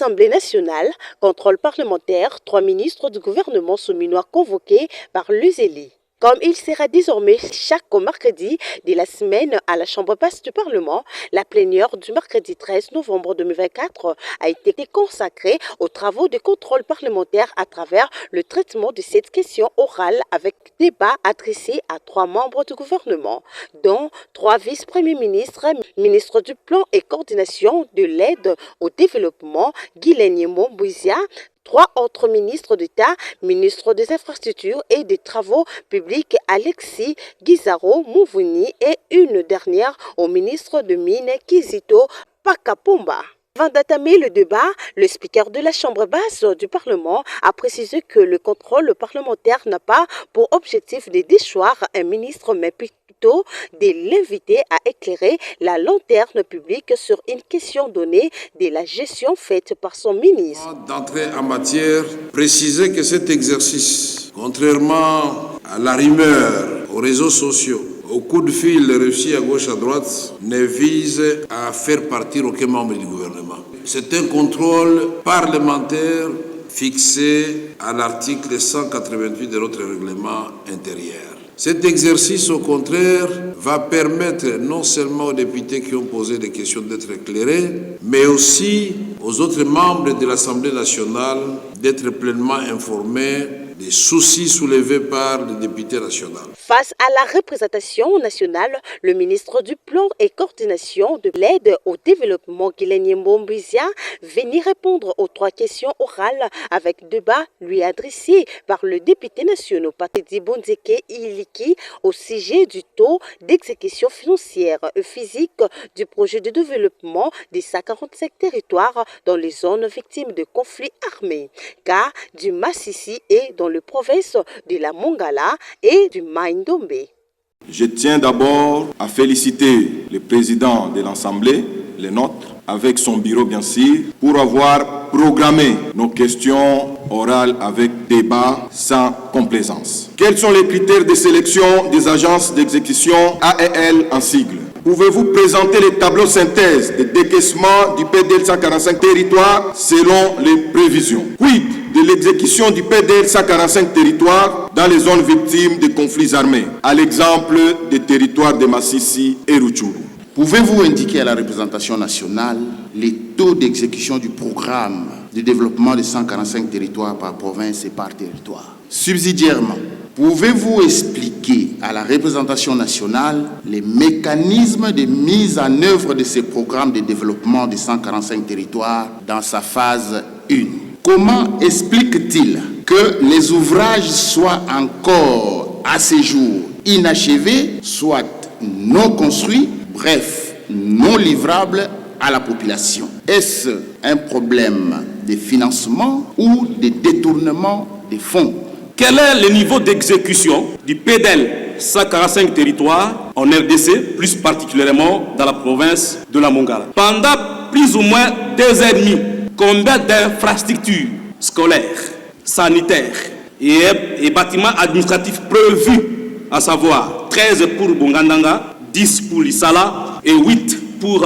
Assemblée nationale, contrôle parlementaire, 3 ministres du gouvernement souminois convoqués par l'UZELI. Comme il sera désormais chaque mercredi de la semaine à la Chambre basse du Parlement, la plénière du mercredi 13 novembre 2024 a été consacrée aux travaux de contrôle parlementaire à travers le traitement de cette question orale avec débat adressé à 3 membres du gouvernement, dont 3 vice-premiers ministres, ministre du Plan et coordination de l'aide au développement, Guylaine Mbouizia, 3 autres ministres d'État, ministre des Infrastructures et des Travaux publics, Alexis Guizaro Mouvouni, et une dernière au ministre de Mines, Kizito Pakapomba. Avant d'entamer le débat, le speaker de la Chambre basse du Parlement a précisé que le contrôle parlementaire n'a pas pour objectif de déchoir un ministre, mais plutôt de l'inviter à éclairer la lanterne publique sur une question donnée de la gestion faite par son ministre. D'entrée en matière, préciser que cet exercice, contrairement à la rumeur, aux réseaux sociaux, au coup de fil reçu à gauche à droite, ne vise à faire partir aucun membre du gouvernement. C'est un contrôle parlementaire fixé à l'article 188 de notre règlement intérieur. Cet exercice, au contraire, va permettre non seulement aux députés qui ont posé des questions d'être éclairés, mais aussi aux autres membres de l'Assemblée nationale d'être pleinement informés des soucis soulevés par les députés nationaux. Face à la représentation nationale, le ministre du Plan et coordination de l'aide au développement, Guylaine Mbouizia, venait répondre aux 3 questions orales avec débat lui adressé par le député national Patrick Bonzeke Iliki au sujet du taux d'exécution financière et physique du projet de développement des 145 territoires dans les zones victimes de conflits armés, cas du Massissi et dans les provinces de la Mongala et du Maïndombe. Je tiens d'abord à féliciter le président de l'Assemblée, le nôtre, avec son bureau bien sûr, pour avoir programmé nos questions orales avec débat sans complaisance. Quels sont les critères de sélection des agences d'exécution AEL en sigle? Pouvez-vous présenter les tableaux synthèse de décaissement du PDL 145 territoires selon les prévisions? Quid de l'exécution du PDL 145 territoires dans les zones victimes de conflits armés, à l'exemple des territoires de Massissi et Rutshuru? Pouvez-vous indiquer à la représentation nationale les taux d'exécution du programme de développement de 145 territoires par province et par territoire? Subsidiairement, pouvez-vous expliquer à la représentation nationale les mécanismes de mise en œuvre de ces programmes de développement de 145 territoires dans sa phase 1? Comment explique-t-il que les ouvrages soient encore à ce jour inachevés, soit non construits, bref, non livrables à la population? Est-ce un problème de financement ou de détournement des fonds? Quel est le niveau d'exécution du PDL 145 territoires en RDC, plus particulièrement dans la province de la Mongala? Pendant plus ou moins 2 ans et demi, combien d'infrastructures scolaires, sanitaires et bâtiments administratifs prévus, à savoir 13 pour Bongandanga, 10 pour Lissala et 8 pour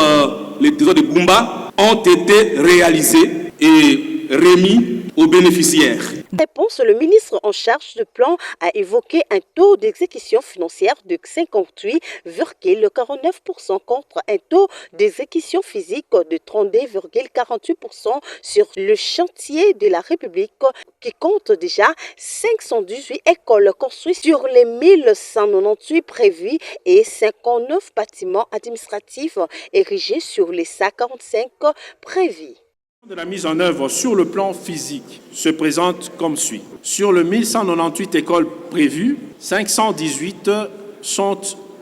les territoires de Bumba, ont été réalisés et remis aux bénéficiaires. Réponse, le ministre en charge du plan a évoqué un taux d'exécution financière de 58,49% contre un taux d'exécution physique de 32,48% sur le chantier de la République qui compte déjà 518 écoles construites sur les 1198 prévues et 59 bâtiments administratifs érigés sur les 145 prévus. De la mise en œuvre sur le plan physique se présente comme suit. Sur le 1198 écoles prévues, 518 sont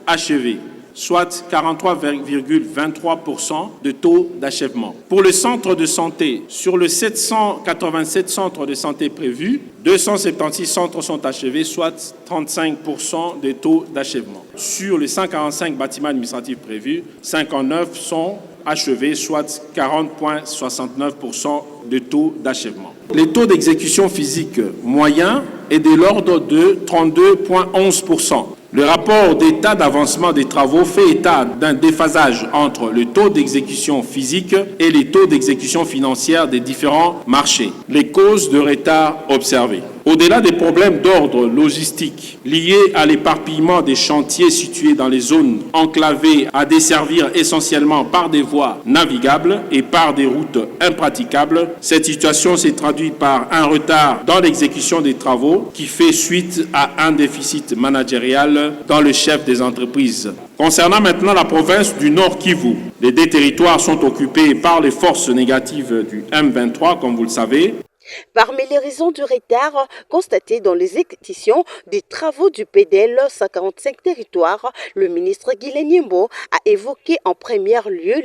achevées, soit 43,23% de taux d'achèvement. Pour le centre de santé, sur le 787 centres de santé prévus, 276 centres sont achevés, soit 35% de taux d'achèvement. Sur les 145 bâtiments administratifs prévus, 59 sont achevés, soit 40,69% de taux d'achèvement. Le taux d'exécution physique moyen est de l'ordre de 32,11%. Le rapport d'état d'avancement des travaux fait état d'un déphasage entre le taux d'exécution physique et les taux d'exécution financière des différents marchés. Les causes de retard observées. Au-delà des problèmes d'ordre logistique liés à l'éparpillement des chantiers situés dans les zones enclavées à desservir essentiellement par des voies navigables et par des routes impraticables, cette situation s'est traduite par un retard dans l'exécution des travaux qui fait suite à un déficit managérial dans le chef des entreprises. Concernant maintenant la province du Nord Kivu, les deux territoires sont occupés par les forces négatives du M23, comme vous le savez. Parmi les raisons du retard constaté dans les exécutions des travaux du PDL 145 territoires, le ministre Guilain Nyembo a évoqué en premier lieu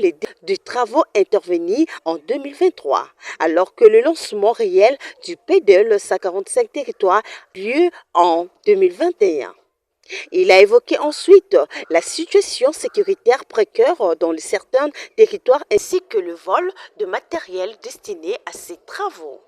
les travaux intervenus en 2023, alors que le lancement réel du PDL 145 territoires a lieu en 2021. Il a évoqué ensuite la situation sécuritaire précaire dans certains territoires ainsi que le vol de matériel destiné à ces travaux.